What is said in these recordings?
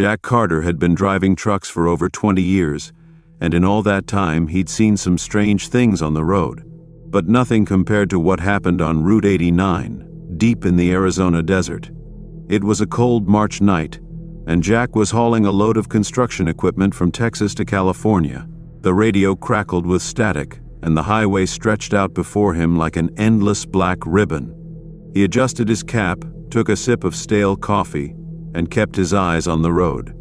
Jack Carter had been driving trucks for over 20 years, and in all that time he'd seen some strange things on the road. But nothing compared to what happened on Route 89, deep in the Arizona desert. It was a cold March night, and Jack was hauling a load of construction equipment from Texas to California. The radio crackled with static, and the highway stretched out before him like an endless black ribbon. He adjusted his cap, took a sip of stale coffee, and kept his eyes on the road.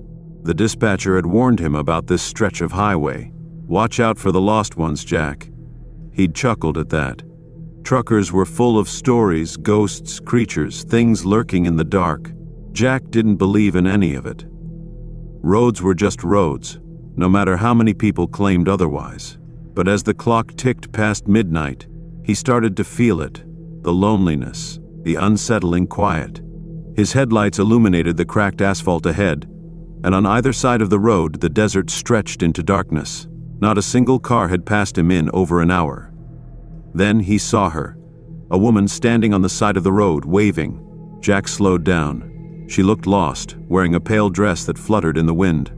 The dispatcher had warned him about this stretch of highway. "Watch out for the lost ones, Jack." He'd chuckled at that. Truckers were full of stories, ghosts, creatures, things lurking in the dark. Jack didn't believe in any of it. Roads were just roads, no matter how many people claimed otherwise. But as the clock ticked past midnight, he started to feel it, the loneliness, the unsettling quiet. His headlights illuminated the cracked asphalt ahead, and on either side of the road the desert stretched into darkness. Not a single car had passed him in over an hour. Then he saw her, a woman standing on the side of the road, waving. Jack slowed down. She looked lost, wearing a pale dress that fluttered in the wind.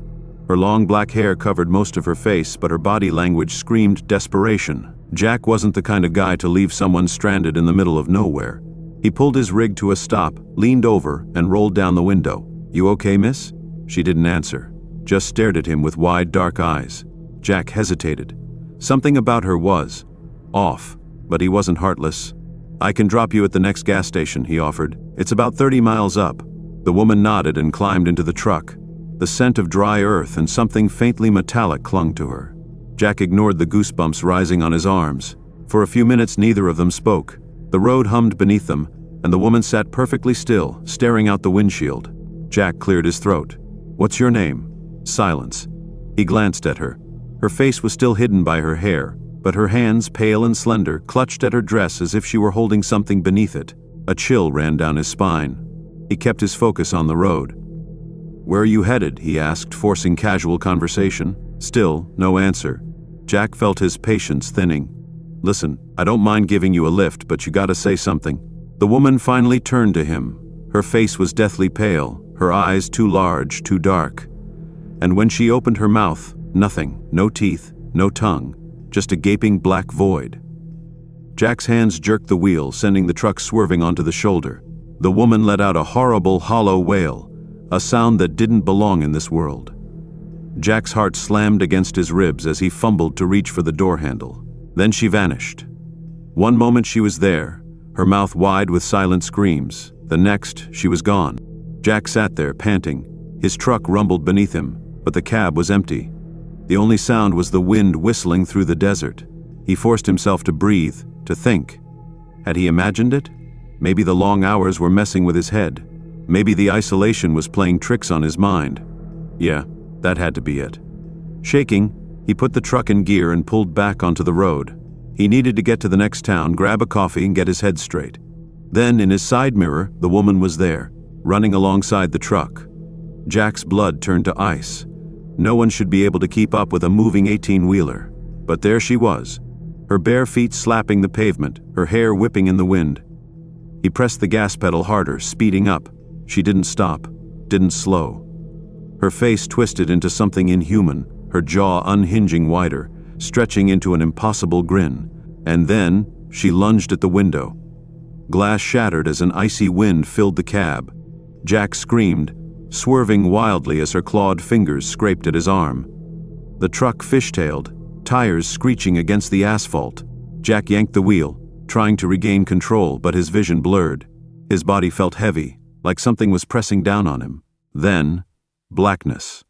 Her long black hair covered most of her face, but her body language screamed desperation. Jack wasn't the kind of guy to leave someone stranded in the middle of nowhere. He pulled his rig to a stop, leaned over, and rolled down the window. "You okay, miss?" She didn't answer, just stared at him with wide, dark eyes. Jack hesitated. Something about her was off, but he wasn't heartless. "I can drop you at the next gas station," he offered. "It's about 30 miles up." The woman nodded and climbed into the truck. The scent of dry earth and something faintly metallic clung to her. Jack ignored the goosebumps rising on his arms. For a few minutes neither of them spoke. The road hummed beneath them, and the woman sat perfectly still, staring out the windshield. Jack cleared his throat. "What's your name?" Silence. He glanced at her. Her face was still hidden by her hair, but her hands, pale and slender, clutched at her dress as if she were holding something beneath it. A chill ran down his spine. He kept his focus on the road. "Where are you headed?" he asked, forcing casual conversation. Still, no answer. Jack felt his patience thinning. "Listen, I don't mind giving you a lift, but you gotta say something." The woman finally turned to him. Her face was deathly pale, her eyes too large, too dark. And when she opened her mouth, nothing, no teeth, no tongue, just a gaping black void. Jack's hands jerked the wheel, sending the truck swerving onto the shoulder. The woman let out a horrible, hollow wail, a sound that didn't belong in this world. Jack's heart slammed against his ribs as he fumbled to reach for the door handle. Then she vanished. One moment she was there, her mouth wide with silent screams. The next, she was gone. Jack sat there, panting. His truck rumbled beneath him, but the cab was empty. The only sound was the wind whistling through the desert. He forced himself to breathe, to think. Had he imagined it? Maybe the long hours were messing with his head. Maybe the isolation was playing tricks on his mind. Yeah, that had to be it. Shaking, he put the truck in gear and pulled back onto the road. He needed to get to the next town, grab a coffee, and get his head straight. Then, in his side mirror, the woman was there, running alongside the truck. Jack's blood turned to ice. No one should be able to keep up with a moving 18-wheeler. But there she was, her bare feet slapping the pavement, her hair whipping in the wind. He pressed the gas pedal harder, speeding up. She didn't stop, didn't slow. Her face twisted into something inhuman, her jaw unhinging wider, stretching into an impossible grin. And then, she lunged at the window. Glass shattered as an icy wind filled the cab. Jack screamed, swerving wildly as her clawed fingers scraped at his arm. The truck fishtailed, tires screeching against the asphalt. Jack yanked the wheel, trying to regain control, but his vision blurred. His body felt heavy, like something was pressing down on him. Then, blackness.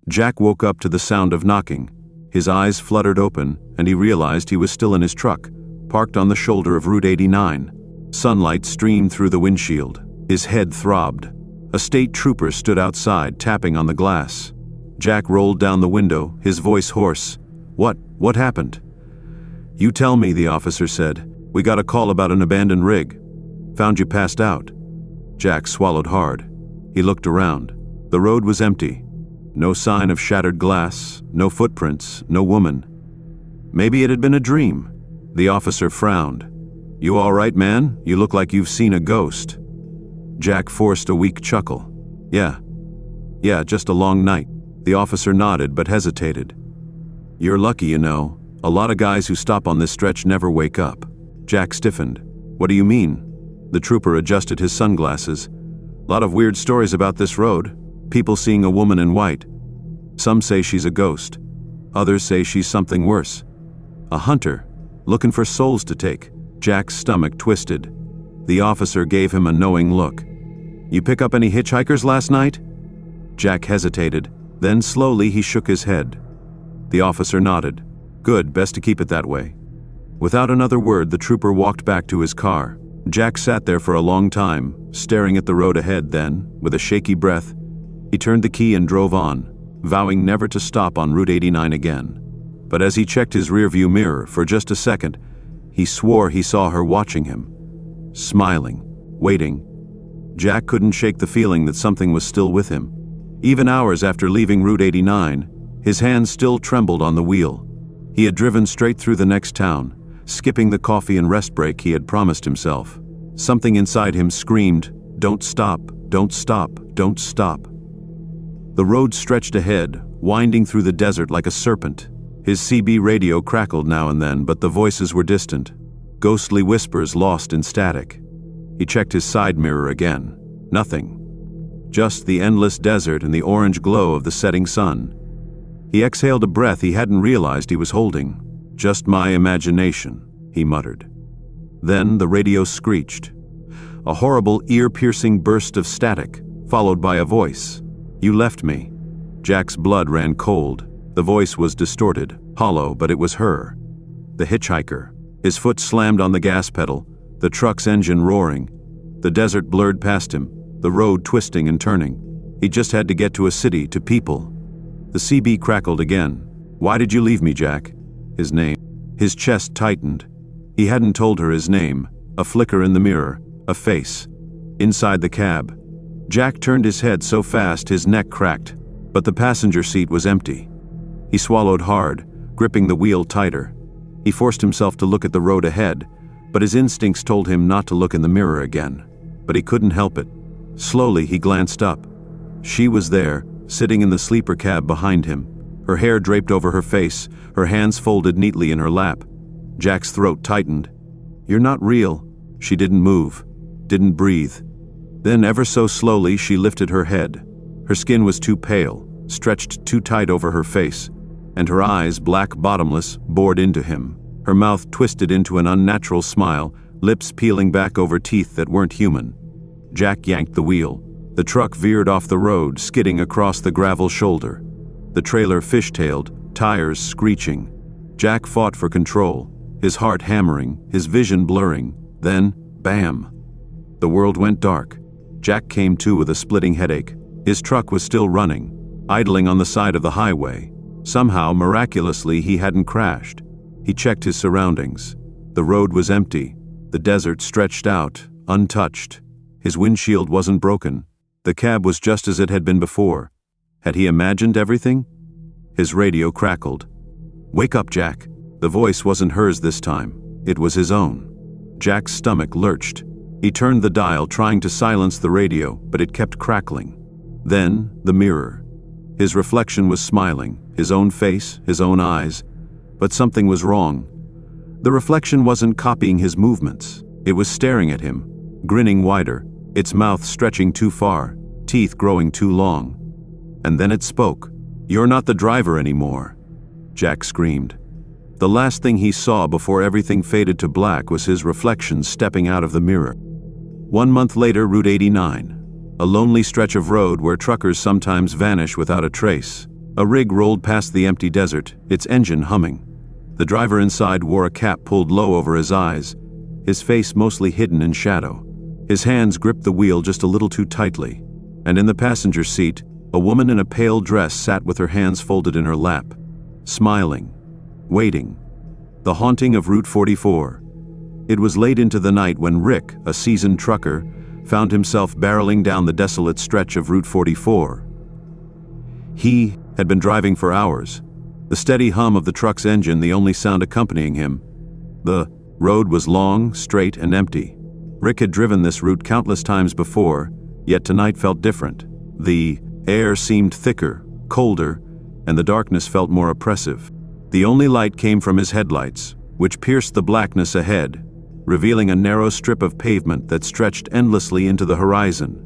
Jack woke up to the sound of knocking. His eyes fluttered open, and he realized he was still in his truck, parked on the shoulder of Route 89. Sunlight streamed through the windshield. His head throbbed. A state trooper stood outside, tapping on the glass. Jack rolled down the window, his voice hoarse. What happened?" "You tell me," the officer said. "We got a call about an abandoned rig. Found you passed out." Jack swallowed hard. He looked around. The road was empty. No sign of shattered glass, no footprints, no woman. Maybe it had been a dream. The officer frowned. "You all right, man? You look like you've seen a ghost." Jack forced a weak chuckle. "Yeah." Yeah, just a long night. The officer nodded but hesitated. You're lucky, you know. A lot of guys who stop on this stretch never wake up. Jack stiffened. What do you mean? The trooper adjusted his sunglasses. Lot of weird stories about this road. People seeing a woman in white. Some say she's a ghost. Others say she's something worse. A hunter, looking for souls to take. Jack's stomach twisted. The officer gave him a knowing look. You pick up any hitchhikers last night? Jack hesitated. Then slowly he shook his head. The officer nodded. Good, best to keep it that way. Without another word, the trooper walked back to his car. Jack sat there for a long time, staring at the road ahead. Then, with a shaky breath, he turned the key and drove on, vowing never to stop on Route 89 again. But as he checked his rearview mirror for just a second, he swore he saw her watching him, smiling, waiting. Jack couldn't shake the feeling that something was still with him. Even hours after leaving Route 89, his hands still trembled on the wheel. He had driven straight through the next town, skipping the coffee and rest break he had promised himself. Something inside him screamed, "Don't stop, don't stop, don't stop." The road stretched ahead, winding through the desert like a serpent. His CB radio crackled now and then, but the voices were distant, ghostly whispers lost in static. He checked his side mirror again. Nothing. Just the endless desert and the orange glow of the setting sun. He exhaled a breath he hadn't realized he was holding. Just my imagination, he muttered. Then the radio screeched. A horrible, ear-piercing burst of static, followed by a voice. You left me. Jack's blood ran cold. The voice was distorted, hollow, but it was her. The hitchhiker. His foot slammed on the gas pedal, the truck's engine roaring. The desert blurred past him, the road twisting and turning. He just had to get to a city, to people. The CB crackled again. Why did you leave me, Jack? His name. His chest tightened. He hadn't told her his name. A flicker in the mirror, a face. Inside the cab. Jack turned his head so fast his neck cracked, but the passenger seat was empty. He swallowed hard, gripping the wheel tighter. He forced himself to look at the road ahead, but his instincts told him not to look in the mirror again. But he couldn't help it. Slowly he glanced up. She was there, sitting in the sleeper cab behind him, her hair draped over her face, her hands folded neatly in her lap. Jack's throat tightened. You're not real. She didn't move, didn't breathe. Then ever so slowly she lifted her head. Her skin was too pale, stretched too tight over her face, and her eyes, black bottomless, bored into him. Her mouth twisted into an unnatural smile, lips peeling back over teeth that weren't human. Jack yanked the wheel. The truck veered off the road, skidding across the gravel shoulder. The trailer fishtailed, tires screeching. Jack fought for control, his heart hammering, his vision blurring. Then, bam! The world went dark. Jack came to with a splitting headache. His truck was still running, idling on the side of the highway. Somehow, miraculously, he hadn't crashed. He checked his surroundings. The road was empty. The desert stretched out, untouched. His windshield wasn't broken. The cab was just as it had been before. Had he imagined everything? His radio crackled. Wake up, Jack. The voice wasn't hers this time. It was his own. Jack's stomach lurched. He turned the dial, trying to silence the radio, but it kept crackling. Then, the mirror. His reflection was smiling, his own face, his own eyes. But something was wrong. The reflection wasn't copying his movements. It was staring at him, grinning wider, its mouth stretching too far, teeth growing too long. And then it spoke. You're not the driver anymore. Jack screamed. The last thing he saw before everything faded to black was his reflection stepping out of the mirror. 1 month later, Route 89. A lonely stretch of road where truckers sometimes vanish without a trace. A rig rolled past the empty desert, its engine humming. The driver inside wore a cap pulled low over his eyes, his face mostly hidden in shadow. His hands gripped the wheel just a little too tightly. And in the passenger seat, a woman in a pale dress sat with her hands folded in her lap, smiling, waiting. The haunting of Route 44. It was late into the night when Rick, a seasoned trucker, found himself barreling down the desolate stretch of Route 44. He had been driving for hours, the steady hum of the truck's engine the only sound accompanying him. The road was long, straight, and empty. Rick had driven this route countless times before, yet tonight felt different. The Air seemed thicker, colder, and the darkness felt more oppressive. The only light came from his headlights, which pierced the blackness ahead, revealing a narrow strip of pavement that stretched endlessly into the horizon.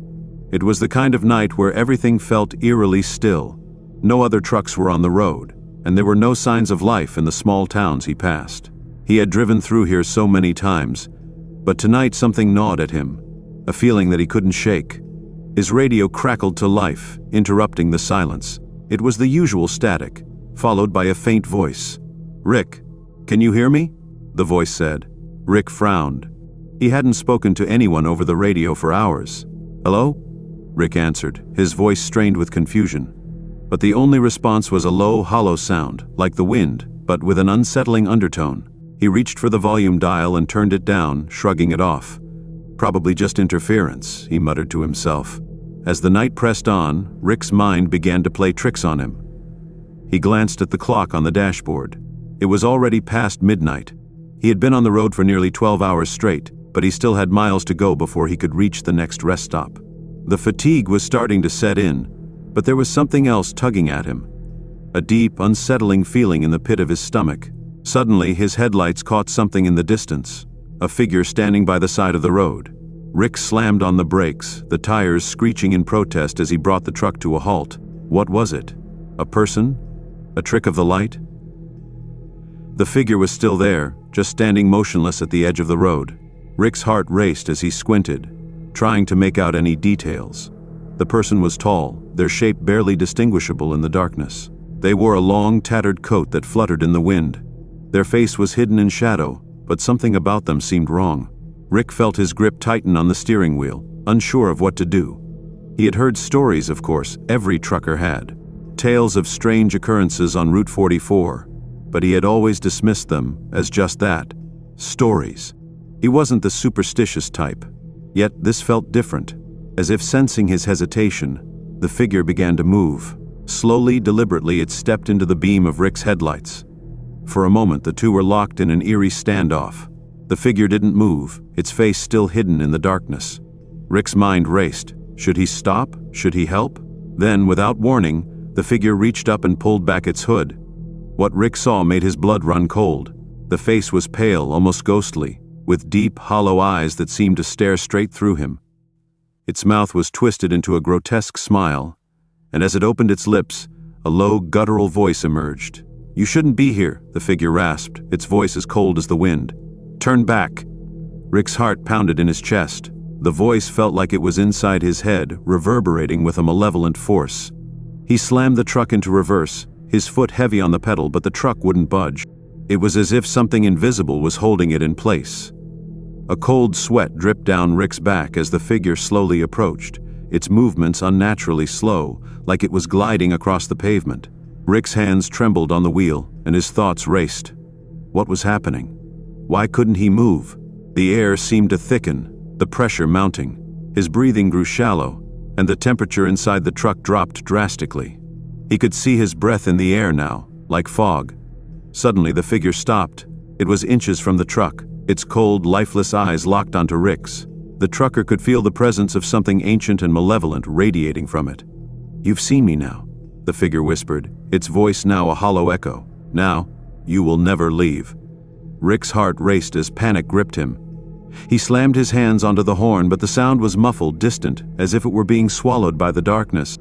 It was the kind of night where everything felt eerily still. No other trucks were on the road, and there were no signs of life in the small towns he passed. He had driven through here so many times, but tonight something gnawed at him, a feeling that he couldn't shake. His radio crackled to life, interrupting the silence. It was the usual static, followed by a faint voice. "Rick, can you hear me?" the voice said. Rick frowned. He hadn't spoken to anyone over the radio for hours. "Hello?" Rick answered, his voice strained with confusion. But the only response was a low, hollow sound, like the wind, but with an unsettling undertone. He reached for the volume dial and turned it down, shrugging it off. "Probably just interference," he muttered to himself. As the night pressed on, Rick's mind began to play tricks on him. He glanced at the clock on the dashboard. It was already past midnight. He had been on the road for nearly 12 hours straight, but he still had miles to go before he could reach the next rest stop. The fatigue was starting to set in, but there was something else tugging at him. A deep, unsettling feeling in the pit of his stomach. Suddenly, his headlights caught something in the distance, a figure standing by the side of the road. Rick slammed on the brakes, the tires screeching in protest as he brought the truck to a halt. What was it? A person? A trick of the light? The figure was still there, just standing motionless at the edge of the road. Rick's heart raced as he squinted, trying to make out any details. The person was tall, their shape barely distinguishable in the darkness. They wore a long, tattered coat that fluttered in the wind. Their face was hidden in shadow, but something about them seemed wrong. Rick felt his grip tighten on the steering wheel, unsure of what to do. He had heard stories, of course, every trucker had. Tales of strange occurrences on Route 44, but he had always dismissed them as just that, stories. He wasn't the superstitious type, yet this felt different. As if sensing his hesitation, the figure began to move. Slowly, deliberately, it stepped into the beam of Rick's headlights. For a moment, the two were locked in an eerie standoff. The figure didn't move, its face still hidden in the darkness. Rick's mind raced. Should he stop? Should he help? Then, without warning, the figure reached up and pulled back its hood. What Rick saw made his blood run cold. The face was pale, almost ghostly, with deep, hollow eyes that seemed to stare straight through him. Its mouth was twisted into a grotesque smile, and as it opened its lips, a low, guttural voice emerged. "You shouldn't be here," the figure rasped, its voice as cold as the wind. "Turn back." Rick's heart pounded in his chest. The voice felt like it was inside his head, reverberating with a malevolent force. He slammed the truck into reverse, his foot heavy on the pedal, but the truck wouldn't budge. It was as if something invisible was holding it in place. A cold sweat dripped down Rick's back as the figure slowly approached, its movements unnaturally slow, like it was gliding across the pavement. Rick's hands trembled on the wheel, and his thoughts raced. What was happening? Why couldn't he move? The air seemed to thicken, the pressure mounting. His breathing grew shallow, and the temperature inside the truck dropped drastically. He could see his breath in the air now, like fog. Suddenly the figure stopped. It was inches from the truck, its cold, lifeless eyes locked onto Rick's. The trucker could feel the presence of something ancient and malevolent radiating from it. "You've seen me now," the figure whispered, its voice now a hollow echo. "Now, you will never leave." Rick's heart raced as panic gripped him. He slammed his hands onto the horn, but the sound was muffled, distant, as if it were being swallowed by the darkness.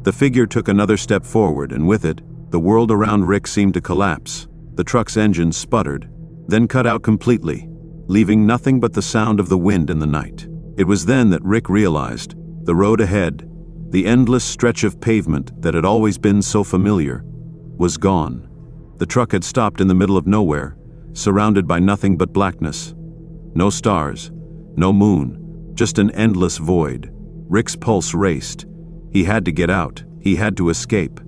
The figure took another step forward, and with it, the world around Rick seemed to collapse. The truck's engine sputtered, then cut out completely, leaving nothing but the sound of the wind in the night. It was then that Rick realized the road ahead, the endless stretch of pavement that had always been so familiar, was gone. The truck had stopped in the middle of nowhere, surrounded by nothing but blackness. No stars, no moon, just an endless void. Rick's pulse raced. He had to get out. He had to escape.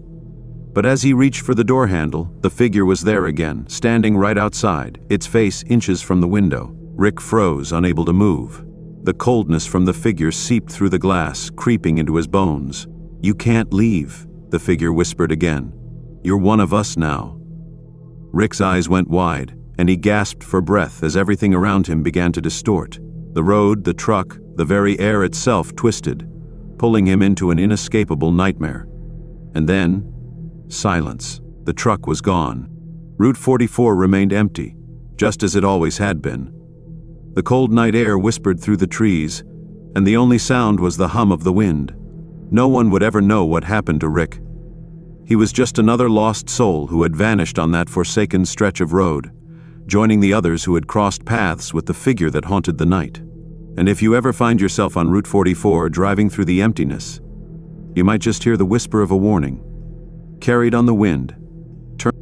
But as he reached for the door handle, the figure was there again, standing right outside, its face inches from the window. Rick froze, unable to move. The coldness from the figure seeped through the glass, creeping into his bones. "You can't leave," the figure whispered again. "You're one of us now." Rick's eyes went wide, and he gasped for breath as everything around him began to distort. The road, the truck, the very air itself twisted. pulling him into an inescapable nightmare. And then, silence. The truck was gone. Route 44 remained empty, just as it always had been. The cold night air whispered through the trees, and the only sound was the hum of the wind. No one would ever know what happened to Rick. He was just another lost soul who had vanished on that forsaken stretch of road, joining the others who had crossed paths with the figure that haunted the night. And if you ever find yourself on Route 44 driving through the emptiness, you might just hear the whisper of a warning, carried on the wind,